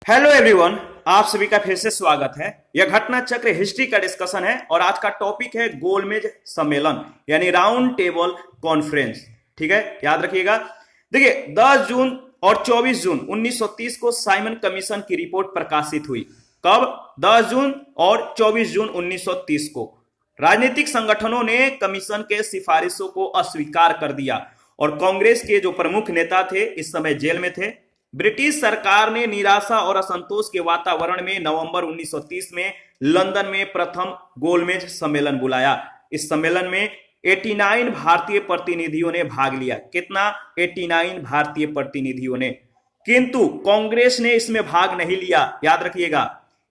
Hello everyone, आप सभी का फिर से स्वागत है। यह घटना चक्र हिस्ट्री का डिस्कशन है और आज का टॉपिक है गोलमेज सम्मेलन यानी राउंड टेबल कॉन्फ्रेंस। ठीक है, याद रखिएगा। देखिए 10 जून और 24 जून 1930 को साइमन कमीशन की रिपोर्ट प्रकाशित हुई। कब? 10 जून और 24 जून 1930 को। राजनीतिक संगठनों ने कमीशन के सिफारिशों को अस्वीकार कर दिया और कांग्रेस के जो प्रमुख नेता थे इस समय जेल में थे। ब्रिटिश सरकार ने निराशा और असंतोष के वातावरण में नवंबर 1930 में लंदन में प्रथम गोलमेज सम्मेलन बुलाया। इस सम्मेलन में 89 भारतीय प्रतिनिधियों ने भाग लिया। कितना? 89 भारतीय प्रतिनिधियों ने। किंतु कांग्रेस ने इसमें भाग नहीं लिया। याद रखिएगा,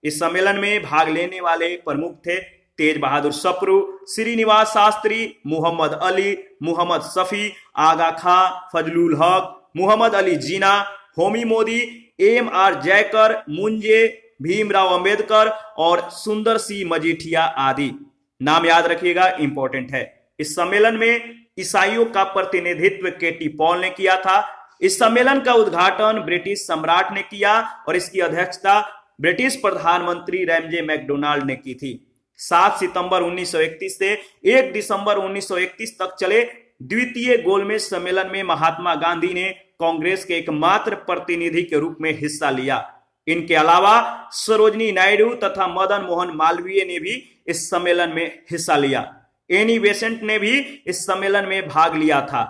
इस सम्मेलन में भाग लेने वाले प्रमुख थे तेज बहादुर सप्रू, श्रीनिवास शास्त्री, मोहम्मद अली, मोहम्मद शफी, आगा खां, फजलुल हक, मोहम्मद अली जीना, होमी मोदी, एम.आर. जयकर, मुंजे, भीमराव अंबेडकर और सुंदर सिंह मजीठिया आदि। नाम याद रखिएगा, इंपॉर्टेंट है। इस सम्मेलन में ईसाइयों का प्रतिनिधित्व केटी पॉल ने किया था। इस सम्मेलन का उद्घाटन ब्रिटिश सम्राट ने किया और इसकी अध्यक्षता ब्रिटिश प्रधानमंत्री रैमजे मैकडोनाल्ड ने की थी। 7 सितंबर 1931 से 1 दिसंबर 1931 तक चले द्वितीय गोलमेज सम्मेलन में महात्मा गांधी ने कांग्रेस के एकमात्र प्रतिनिधि के रूप में हिस्सा लिया। इनके अलावा सरोजनी नायडू तथा मदन मोहन मालवीय ने भी इस सम्मेलन में हिस्सा लिया। एनी बेसेंट ने भी इस सम्मेलन में भाग लिया था।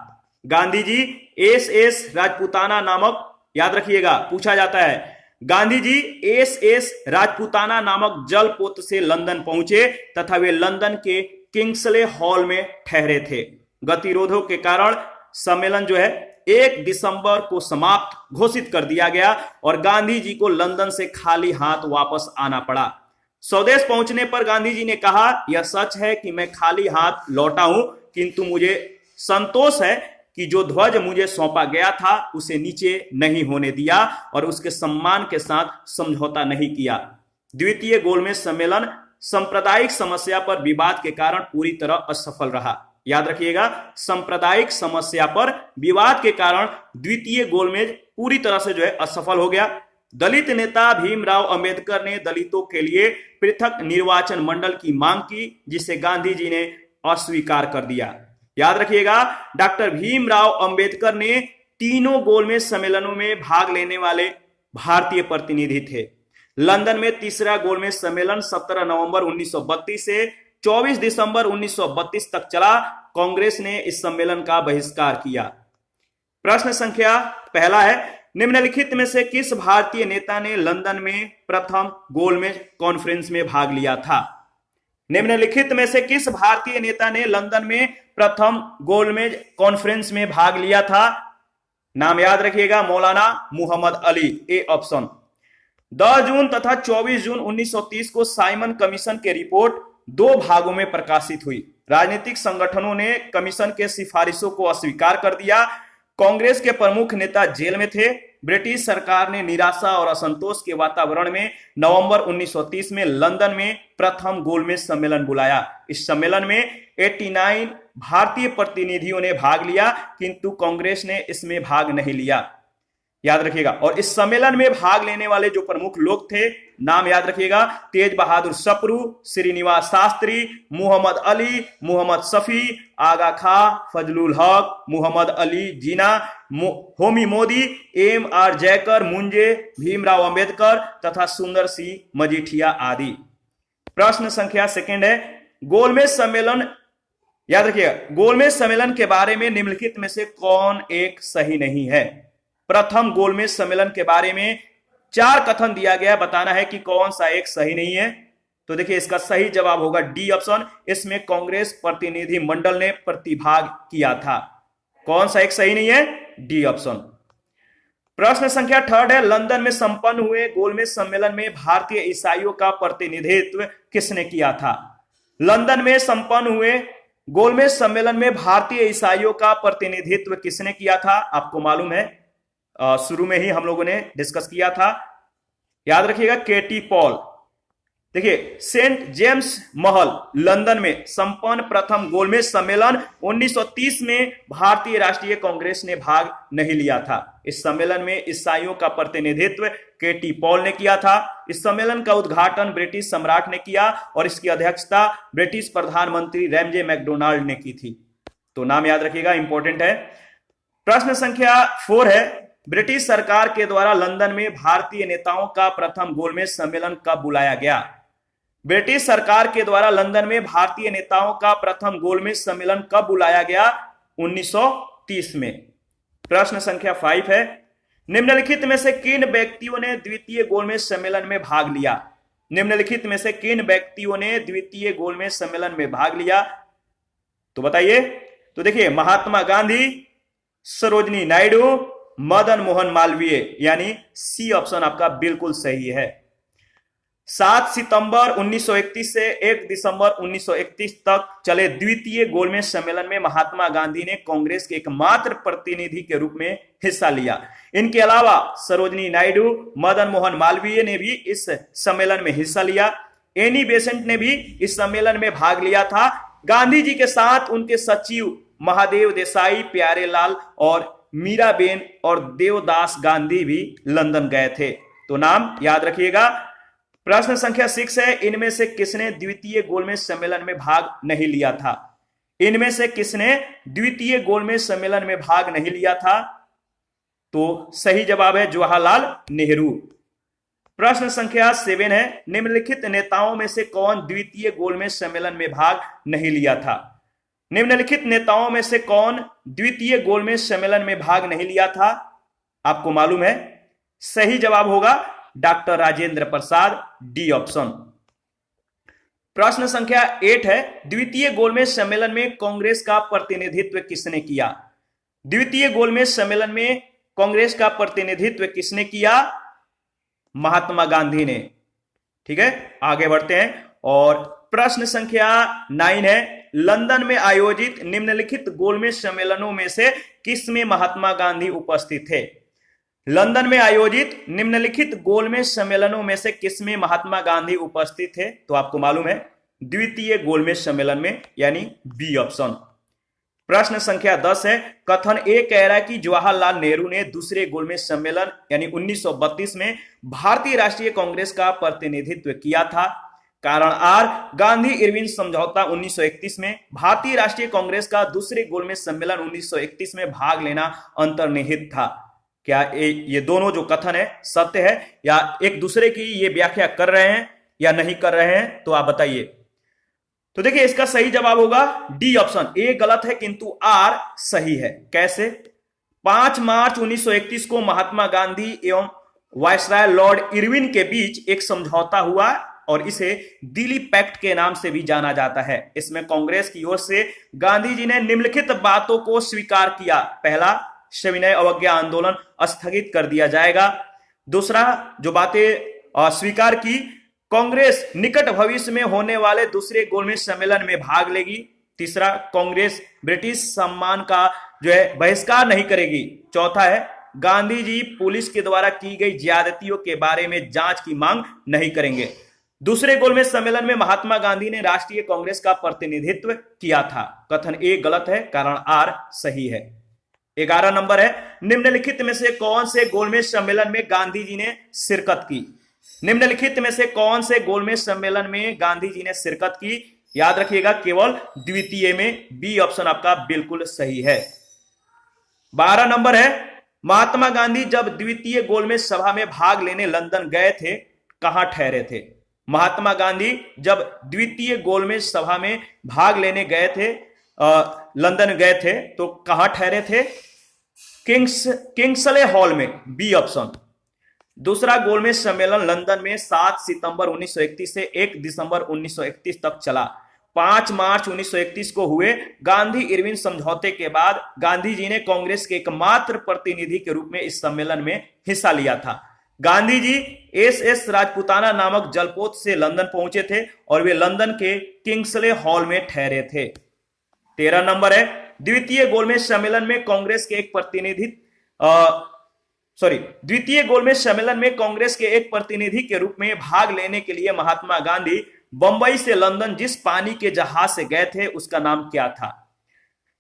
गांधी जी एस राजपूताना नामक, याद रखिएगा, पूछा जाता है, गांधी जी एस राजपूताना नामक जलपोत से लंदन पहुंचे तथा वे लंदन के किंग्सले हॉल में ठहरे थे। गतिरोधों के कारण सम्मेलन जो है 1 दिसंबर को समाप्त घोषित कर दिया गया और गांधी जी को लंदन से खाली हाथ वापस आना पड़ा। स्वदेश पहुंचने पर गांधी जी ने कहा, यह सच है कि मैं खाली हाथ लौटा हूं, किंतु मुझे संतोष है कि जो ध्वज मुझे सौंपा गया था उसे नीचे नहीं होने दिया और उसके सम्मान के साथ समझौता नहीं किया। द्वितीय गोलमेज सम्मेलन सांप्रदायिक समस्या पर विवाद के कारण पूरी तरह असफल रहा। याद रखिएगा, सांप्रदायिक समस्या पर विवाद के कारण द्वितीय गोलमेज पूरी तरह से जो है असफल हो गया। दलित नेता भीमराव अंबेडकर ने दलितों के लिए पृथक निर्वाचन मंडल की मांग की, जिसे गांधी जी ने अस्वीकार कर दिया। याद रखिएगा, डॉक्टर भीमराव अंबेडकर ने तीनों गोलमेज सम्मेलनों में भाग लेने वाले भारतीय प्रतिनिधि थे। लंदन में तीसरा गोलमेज सम्मेलन 17 नवंबर 1932 से 24 दिसंबर 1932 तक चला। कांग्रेस ने इस सम्मेलन का बहिष्कार किया। प्रश्न संख्या पहला है, निम्नलिखित में से किस भारतीय नेता ने लंदन में प्रथम गोलमेज कॉन्फ्रेंस में भाग लिया था? निम्नलिखित में से किस भारतीय नेता ने लंदन में प्रथम गोलमेज कॉन्फ्रेंस में भाग लिया था? नाम याद रखिएगा, मौलाना मुहम्मद अली, ए ऑप्शन। 10 जून तथा 24 जून 1930 को साइमन कमीशन की रिपोर्ट 2 भागों में प्रकाशित हुई। राजनीतिक संगठनों ने कमीशन के सिफारिशों को अस्वीकार कर दिया। कांग्रेस के प्रमुख नेता जेल में थे। ब्रिटिश सरकार ने निराशा और असंतोष के वातावरण में नवंबर 1930 में लंदन में प्रथम गोलमेज सम्मेलन बुलाया। इस सम्मेलन में 89 भारतीय प्रतिनिधियों ने भाग लिया, किंतु कांग्रेस ने इसमें भाग नहीं लिया। याद रखिएगा, और इस सम्मेलन में भाग लेने वाले जो प्रमुख लोग थे, नाम याद रखिएगा, तेज बहादुर सप्रू, श्रीनिवास शास्त्री, मोहम्मद अली, मोहम्मद शफी, आगा खां, फजलुल हक, मोहम्मद अली जीना, होमी मोदी, एम.आर. जयकर, मुंजे, भीमराव अंबेडकर तथा सुंदर सिंह मजीठिया आदि। प्रश्न संख्या सेकंड है, गोलमेज सम्मेलन, याद रखिएगा, गोलमेज सम्मेलन के बारे में निम्नलिखित में से कौन एक सही नहीं है? प्रथम गोलमेज सम्मेलन के बारे में 4 कथन दिया गया, बताना है कि कौन सा एक सही नहीं है। तो देखिए, इसका सही जवाब होगा डी ऑप्शन। इसमें कांग्रेस प्रतिनिधि मंडल ने प्रतिभाग किया था। कौन सा एक सही नहीं है? D option. प्रश्न संख्या थर्ड है, लंदन में संपन्न हुए गोलमेज सम्मेलन में भारतीय ईसाइयों का प्रतिनिधित्व किसने किया था? लंदन में संपन्न हुए गोलमेज सम्मेलन में भारतीय ईसाइयों का प्रतिनिधित्व किसने किया था? आपको मालूम है, शुरू में ही हम लोगों ने डिस्कस किया था। याद रखिएगा, केटी पॉल। देखिए, सेंट जेम्स महल लंदन में संपन्न प्रथम गोलमेज सम्मेलन 1930 में भारतीय राष्ट्रीय कांग्रेस ने भाग नहीं लिया था। इस सम्मेलन में ईसाइयों का प्रतिनिधित्व केटी पॉल ने किया था। इस सम्मेलन का उद्घाटन ब्रिटिश सम्राट ने किया और इसकी अध्यक्षता ब्रिटिश प्रधानमंत्री रैमजे मैकडोनाल्ड ने की थी। तो नाम याद रखिएगा, इंपॉर्टेंट है। प्रश्न संख्या 4 है, ब्रिटिश सरकार के द्वारा लंदन में भारतीय नेताओं का प्रथम गोलमेज सम्मेलन कब बुलाया गया? ब्रिटिश सरकार के द्वारा लंदन में भारतीय नेताओं का प्रथम गोलमेज सम्मेलन कब बुलाया गया? 1930 में। प्रश्न संख्या 5 है, निम्नलिखित में से किन व्यक्तियों ने द्वितीय गोलमेज सम्मेलन में भाग लिया? निम्नलिखित में से किन व्यक्तियों ने द्वितीय गोलमेज सम्मेलन में भाग लिया? तो बताइए। तो देखिए, महात्मा गांधी, सरोजनी नायडू, मदन मोहन मालवीय, यानी सी ऑप्शन आपका बिल्कुल सही है। 7 सितंबर 1931 से 1 दिसंबर 1931 तक चले द्वितीय गोलमेज सम्मेलन में महात्मा गांधी ने कांग्रेस के एकमात्र प्रतिनिधि के रूप में हिस्सा लिया। इनके अलावा सरोजनी नायडू, मदन मोहन मालवीय ने भी इस सम्मेलन में हिस्सा लिया। एनी बेसेंट ने भी इस सम्मेलन में भाग लिया था। गांधी जी के साथ उनके सचिव महादेव देसाई, प्यारेलाल और मीराबेन और देवदास गांधी भी लंदन गए थे। तो नाम याद रखिएगा। प्रश्न संख्या 6 है, इनमें से किसने द्वितीय गोलमेज सम्मेलन में भाग नहीं लिया था? इनमें से किसने द्वितीय गोलमेज सम्मेलन में भाग नहीं लिया था? तो सही जवाब है जवाहरलाल नेहरू। प्रश्न संख्या 7 है, निम्नलिखित नेताओं में से कौन द्वितीय गोलमेज सम्मेलन में भाग नहीं लिया था? निम्नलिखित नेताओं में से कौन द्वितीय गोलमेज सम्मेलन में भाग नहीं लिया था? आपको मालूम है, सही जवाब होगा doctor Rajendra Prasad, D option. प्रश्न संख्या 8 है, द्वितीय गोलमेज सम्मेलन में कांग्रेस का प्रतिनिधित्व किसने किया? द्वितीय गोलमेज सम्मेलन में कांग्रेस का प्रतिनिधित्व किसने किया? महात्मा गांधी ने। ठीक है, आगे बढ़ते हैं। और प्रश्न संख्या 9 है, लंदन में आयोजित निम्नलिखित गोलमेज सम्मेलनों में से किसमें महात्मा गांधी उपस्थित थे? लंदन में आयोजित निम्नलिखित गोलमेज सम्मेलनों में से किसमें महात्मा गांधी उपस्थित थे? तो आपको मालूम है, द्वितीय गोलमेज सम्मेलन में, यानी बी ऑप्शन। प्रश्न संख्या 10 है, कथन ए कह रहा है कि जवाहरलाल नेहरू ने दूसरे गोलमेज सम्मेलन यानी 1932 में भारतीय राष्ट्रीय कांग्रेस का प्रतिनिधित्व किया था। कारण आर, गांधी इरविन समझौता 1931 में, भारतीय राष्ट्रीय कांग्रेस का दूसरे गोलमेज सम्मेलन 1931 में भाग लेना अंतर्निहित था। क्या ये दोनों जो कथन है सत्य है या एक दूसरे की ये व्याख्या कर रहे हैं या नहीं कर रहे हैं? तो आप बताइए। तो देखिए, इसका सही जवाब होगा डी ऑप्शन। ए गलत है किंतु आर सही है। कैसे? 5 मार्च 1931 को महात्मा गांधी एवं वायसराय लॉर्ड इरविन के बीच एक समझौता हुआ और इसे दिल्ली पैक्ट के नाम से भी जाना जाता है। इसमें कांग्रेस की ओर से गांधी जी ने निम्नलिखित बातों को स्वीकार किया। पहला, सविनय अवज्ञा आंदोलन स्थगित कर दिया जाएगा। दूसरा, जो बातें स्वीकार की, कांग्रेस निकट भविष्य में होने वाले दूसरे गोलमेज सम्मेलन में भाग लेगी। तीसरा, कांग्रेस ब्रिटिश सम्मान का जो है बहिष्कार नहीं करेगी। चौथा है, गांधी जी पुलिस के द्वारा की गई ज्यादतियों के बारे में जांच की मांग नहीं करेंगे। दूसरे गोलमेज सम्मेलन में महात्मा गांधी ने राष्ट्रीय कांग्रेस का प्रतिनिधित्व किया था। कथन ए गलत है, कारण आर सही है। 11 नंबर है, निम्नलिखित में से कौन से गोलमेज सम्मेलन में गांधी जी ने शिरकत की? निम्नलिखित में से कौन से गोलमेज सम्मेलन में गांधी जी ने शिरकत की? याद रखिएगा, केवल द्वितीय में, बी ऑप्शन आपका बिल्कुल सही है। 12 नंबर है, महात्मा गांधी जब द्वितीय गोलमेज सभा में भाग लेने लंदन गए थे, कहां ठहरे थे? महात्मा गांधी जब द्वितीय गोलमेज सभा में भाग लेने गए थे, लंदन गए थे, तो कहां ठहरे थे? किंग्सले हॉल में, बी ऑप्शन। दूसरा गोलमेज सम्मेलन लंदन में 7 सितंबर 1931 से 1 दिसंबर 1931 तक चला। 5 मार्च 1931 को हुए गांधी इरविन समझौते के बाद गांधी जी ने कांग्रेस के एकमात्र प्रतिनिधि के रूप में इस सम्मेलन में हिस्सा लिया था। गांधी जी एस राजपुताना नामक जलपोत से लंदन पहुंचे थे और वे लंदन के किंग्सले हॉल में ठहरे थे। 13 नंबर है, द्वितीय गोलमेज सम्मेलन में कांग्रेस के एक प्रतिनिधि सॉरी, द्वितीय गोलमेज सम्मेलन में कांग्रेस के एक प्रतिनिधि के रूप में भाग लेने के लिए महात्मा गांधी बंबई से लंदन जिस पानी के जहाज से गए थे उसका नाम क्या था?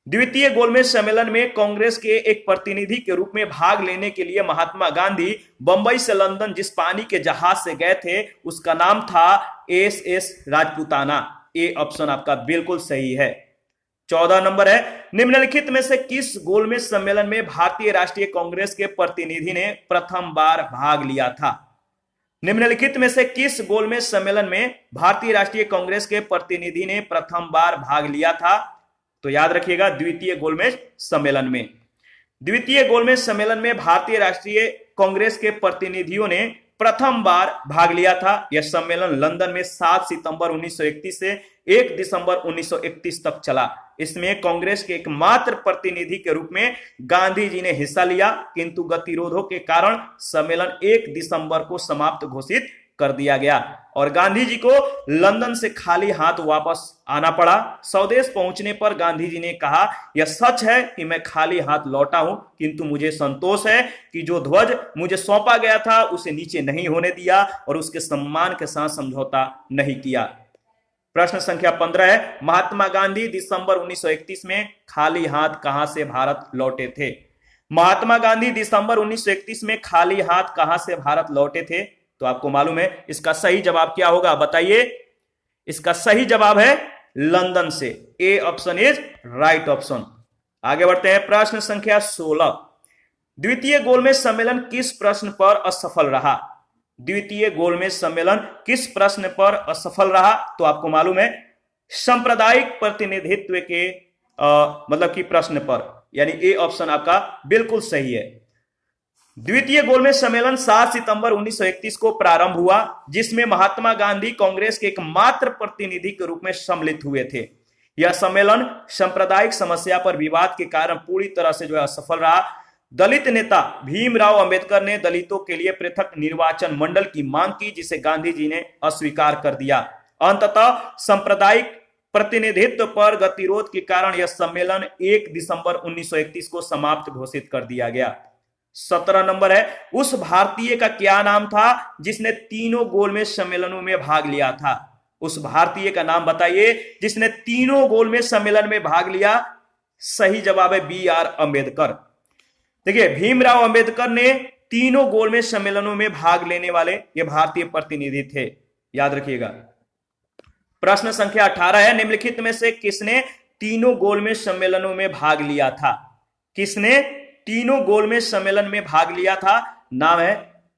द्वितीय गोलमेज सम्मेलन में कांग्रेस के एक प्रतिनिधि के रूप में भाग लेने के लिए महात्मा गांधी बंबई से लंदन जिस पानी के जहाज से गए थे उसका नाम था SS राजपूताना। ए ऑप्शन आपका बिल्कुल सही है। 14 नंबर है, निम्नलिखित में से किस गोलमेज सम्मेलन में भारतीय राष्ट्रीय कांग्रेस के प्रतिनिधि ने प्रथम बार भाग लिया था? निम्नलिखित में से किस गोलमेज सम्मेलन में भारतीय राष्ट्रीय कांग्रेस के प्रतिनिधि ने प्रथम बार भाग लिया था? तो याद रखिएगा, द्वितीय गोलमेज सम्मेलन में। द्वितीय गोलमेज सम्मेलन में भारतीय राष्ट्रीय कांग्रेस के प्रतिनिधियों ने प्रथम बार भाग लिया था। यह सम्मेलन लंदन में 7 सितंबर 1931 से 1 दिसंबर 1931 तक चला। इसमें कांग्रेस के एकमात्र प्रतिनिधि के रूप में गांधी जी ने हिस्सा लिया, किंतु गतिरोधों के कारण सम्मेलन 1 दिसंबर को समाप्त घोषित कर दिया गया और गांधी जी को लंदन से खाली हाथ वापस आना पड़ा। स्वदेश पहुंचने पर गांधी जी ने कहा, यह सच है कि मैं खाली हाथ लौटा हूं, किंतु मुझे संतोष है कि जो ध्वज मुझे सौंपा गया था उसे नीचे नहीं होने दिया और उसके सम्मान के साथ समझौता नहीं किया। प्रश्न संख्या 15 है, महात्मा गांधी दिसंबर 1931 में खाली हाथ कहां से भारत लौटे थे? महात्मा गांधी दिसंबर 1931 में खाली हाथ कहां से भारत लौटे थे? तो आपको मालूम है इसका सही जवाब क्या होगा, बताइए। इसका सही जवाब है लंदन से। A option is right option. आगे बढ़ते हैं, प्रश्न संख्या 16, द्वितीय गोलमेज सम्मेलन किस प्रश्न पर असफल रहा? द्वितीय गोलमेज सम्मेलन किस प्रश्न पर असफल रहा? तो आपको मालूम है सांप्रदायिक प्रतिनिधित्व के मतलब कि प्रश्न पर, यानी ए ऑप्शन आपका बिल्कुल सही है। द्वितीय गोलमेज सम्मेलन 7 सितंबर 1931 को प्रारंभ हुआ, जिसमें महात्मा गांधी कांग्रेस के एकमात्र प्रतिनिधि के रूप में सम्मिलित हुए थे। यह सम्मेलन सांप्रदायिक समस्या पर विवाद के कारण पूरी तरह से जो है असफल रहा। दलित नेता भीमराव अंबेडकर ने दलितों के लिए पृथक निर्वाचन मंडल की मांग की, जिसे गांधी जी ने अस्वीकार कर दिया। अंततः सांप्रदायिक प्रतिनिधित्व पर गतिरोध के कारण यह सम्मेलन 1 दिसंबर 1931 को समाप्त घोषित कर दिया गया। 17 नंबर है, उस भारतीय का क्या नाम था जिसने तीनों गोलमेज सम्मेलनों में भाग लिया था? उस भारतीय का नाम बताइए जिसने तीनों गोलमेज सम्मेलन में भाग लिया। सही जवाब है BR अंबेडकर। देखिए, भीमराव अंबेडकर ने तीनों गोलमेज सम्मेलनों में भाग लेने वाले ये भारतीय प्रतिनिधि थे, याद रखिएगा। प्रश्न संख्या 18 है, निम्नलिखित में से किसने तीनों गोलमेज सम्मेलनों में भाग लिया था? किसने तीनों गोलमेज सम्मेलन में भाग लिया था? नाम है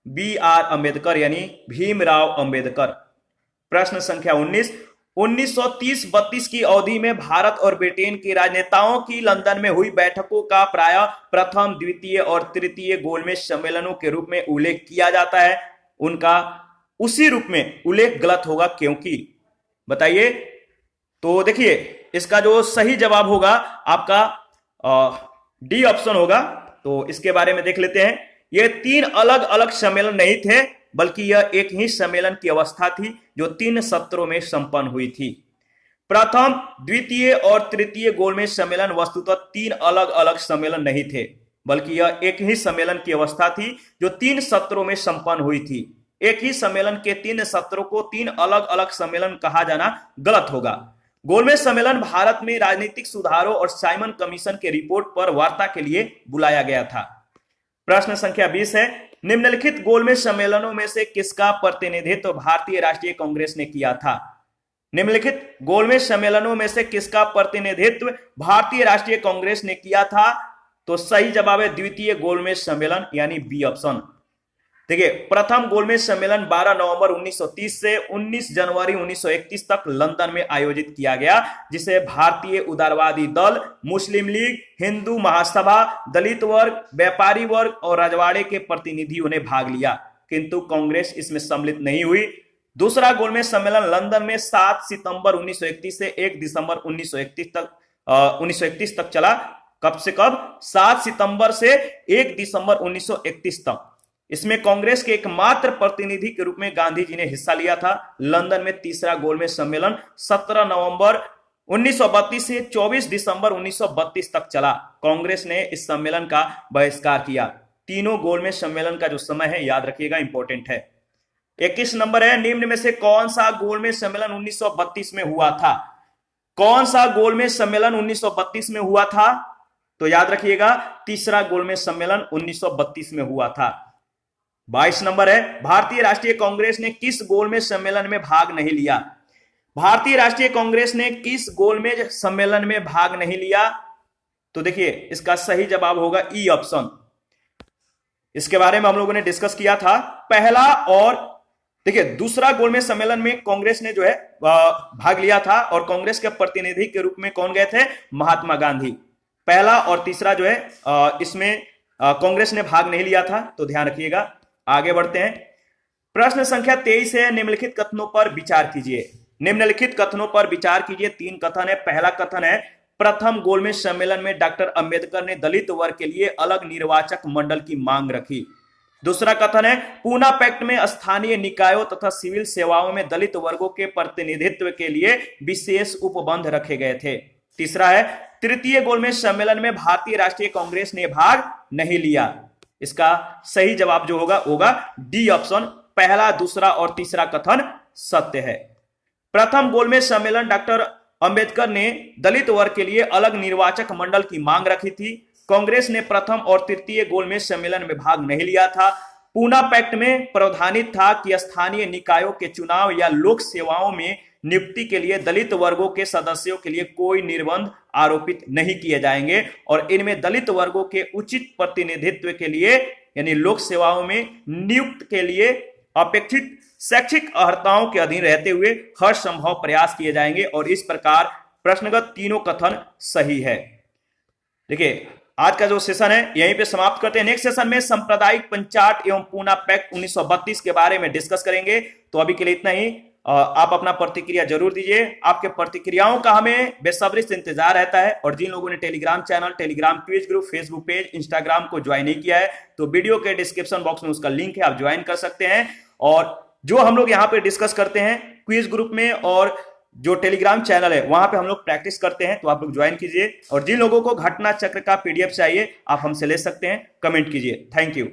BR अंबेडकर, यानी भीमराव अंबेडकर। प्रश्न संख्या 19, 1930-32 की अवधि में भारत और ब्रिटेन के राजनेताओं की लंदन में हुई बैठकों का प्रायः प्रथम, द्वितीय और तृतीय गोलमेज सम्मेलनों के रूप में उल्लेख किया जाता है। उनका उसी रूप में उल्लेख गलत होगा, क्योंकि बताइए। तो देखिए, इसका जो सही जवाब होगा आपका डी ऑप्शन होगा। तो इसके बारे में देख लेते हैं। ये 3 अलग अलग सम्मेलन नहीं थे, बल्कि यह एक ही सम्मेलन की अवस्था थी जो 3 सत्रों में संपन्न हुई थी। प्रथम, द्वितीय और तृतीय गोलमेज सम्मेलन वस्तुतः 3 अलग अलग सम्मेलन नहीं थे, बल्कि यह एक ही सम्मेलन की अवस्था थी जो 3 सत्रों में संपन्न हुई थी। एक ही सम्मेलन के 3 सत्रों को 3 अलग अलग सम्मेलन कहा जाना गलत होगा। गोलमेज सम्मेलन भारत में राजनीतिक सुधारों और साइमन कमीशन के रिपोर्ट पर वार्ता के लिए बुलाया गया था। प्रश्न संख्या 20 है, निम्नलिखित गोलमेज सम्मेलनों में से किसका प्रतिनिधित्व भारतीय राष्ट्रीय कांग्रेस ने किया था? निम्नलिखित गोलमेज सम्मेलनों में से किसका प्रतिनिधित्व भारतीय राष्ट्रीय कांग्रेस ने किया था? तो सही जवाब है द्वितीय गोलमेज सम्मेलन, यानी बी ऑप्शन। देखिए, प्रथम गोलमेज सम्मेलन 12 नवंबर 1930 से 19 जनवरी 1931 तक लंदन में आयोजित किया गया, जिसे भारतीय उदारवादी दल, मुस्लिम लीग, हिंदू महासभा, दलित वर्ग, व्यापारी वर्ग और रजवाड़े के प्रतिनिधियों ने भाग लिया, किंतु कांग्रेस इसमें सम्मिलित नहीं हुई। दूसरा गोलमेज सम्मेलन लंदन में 7 सितंबर 1931 से 1 दिसंबर 1931 तक चला। कब से कब? 7 सितंबर से 1 दिसंबर 1931 तक। इसमें कांग्रेस के एकमात्र प्रतिनिधि के रूप में गांधी जी ने हिस्सा लिया था। लंदन में तीसरा गोलमेज सम्मेलन 17 नवंबर 1932 से 24 दिसंबर 1932 तक चला। कांग्रेस ने इस सम्मेलन का बहिष्कार किया। तीनों गोलमेज सम्मेलन का जो समय है याद रखिएगा, इंपॉर्टेंट है। 21 नंबर है, निम्न में से कौन सा गोलमेज सम्मेलन 1932 में हुआ था? कौन सा गोलमेज सम्मेलन 1932 में हुआ था? तो याद रखिएगा, तीसरा गोलमेज सम्मेलन 1932 में हुआ था। 22 नंबर है, भारतीय राष्ट्रीय कांग्रेस ने किस गोलमेज सम्मेलन में भाग नहीं लिया? भारतीय राष्ट्रीय कांग्रेस ने किस गोलमेज सम्मेलन में भाग नहीं लिया? तो देखिए, इसका सही जवाब होगा ई ऑप्शन। इसके बारे में हम लोगों ने डिस्कस किया था। पहला और देखिए, दूसरा गोलमेज सम्मेलन में कांग्रेस ने जो है भाग लिया था, और कांग्रेस के प्रतिनिधि के रूप में कौन गए थे? महात्मा गांधी। पहला और तीसरा जो है इसमें कांग्रेस ने भाग नहीं लिया था, तो ध्यान रखिएगा। आगे बढ़ते हैं, प्रश्न संख्या 23 है, निम्नलिखित कथनों पर विचार कीजिए। निम्नलिखित कथनों पर विचार कीजिए। 3 कथन है। पहला कथन है, प्रथम गोलमेज सम्मेलन में डॉक्टर अंबेडकर ने दलित वर्ग के लिए अलग निर्वाचक मंडल की मांग रखी। दूसरा कथन है, पूना पैक्ट में स्थानीय निकायों तथा सिविल सेवाओं में दलित वर्गों के प्रतिनिधित्व के लिए विशेष उपबंध रखे गए थे। तीसरा है, तृतीय गोलमेज सम्मेलन में भारतीय राष्ट्रीय कांग्रेस ने भाग नहीं लिया। इसका सही जवाब जो होगा डी ऑप्शन। पहला, दूसरा और तीसरा कथन सत्य है। प्रथम गोलमेज सम्मेलन डॉक्टर अंबेडकर ने दलित वर्ग के लिए अलग निर्वाचक मंडल की मांग रखी थी। कांग्रेस ने प्रथम और तृतीय गोलमेज सम्मेलन में भाग नहीं लिया था। पूना पैक्ट में प्रावधानित था कि स्थानीय निकायों के चुनाव या लोक सेवाओं में नियुक्ति के लिए दलित वर्गों के सदस्यों के लिए कोई निर्बंध आरोपित नहीं किए जाएंगे, और इनमें दलित वर्गों के उचित प्रतिनिधित्व के लिए यानी लोक सेवाओं में नियुक्त के लिए अपेक्षित शैक्षिक अर्हताओं के अधीन रहते हुए हर संभव प्रयास किए जाएंगे, और इस प्रकार प्रश्नगत तीनों कथन सही है। देखिए, आज का जो सेशन है यहीं पे समाप्त करते हैं। नेक्स्ट सेशन में सांप्रदायिक पंचायत एवं पूना पैक्ट 1932 के बारे में डिस्कस करेंगे। तो अभी के लिए इतना ही। आप अपना प्रतिक्रिया जरूर दीजिए। आपके प्रतिक्रियाओं का हमें बेसब्री से इंतजार रहता है। और जिन लोगों ने Telegram channel, Telegram quiz group, Facebook page, Instagram को ज्वाइन नहीं किया है, तो वीडियो के डिस्क्रिप्शन बॉक्स में उसका लिंक है, आप ज्वाइन कर सकते हैं। और जो हम लोग यहाँ पे डिस्कस करते हैं क्विज ग्रुप में और जो टेलीग्राम चैनल है वहां पे हम लोग प्रैक्टिस करते हैं, तो आप लोग ज्वाइन कीजिए। और जिन लोगों को घटना चक्र का PDF चाहिए, आप हमसे ले सकते हैं, कमेंट कीजिए। Thank you.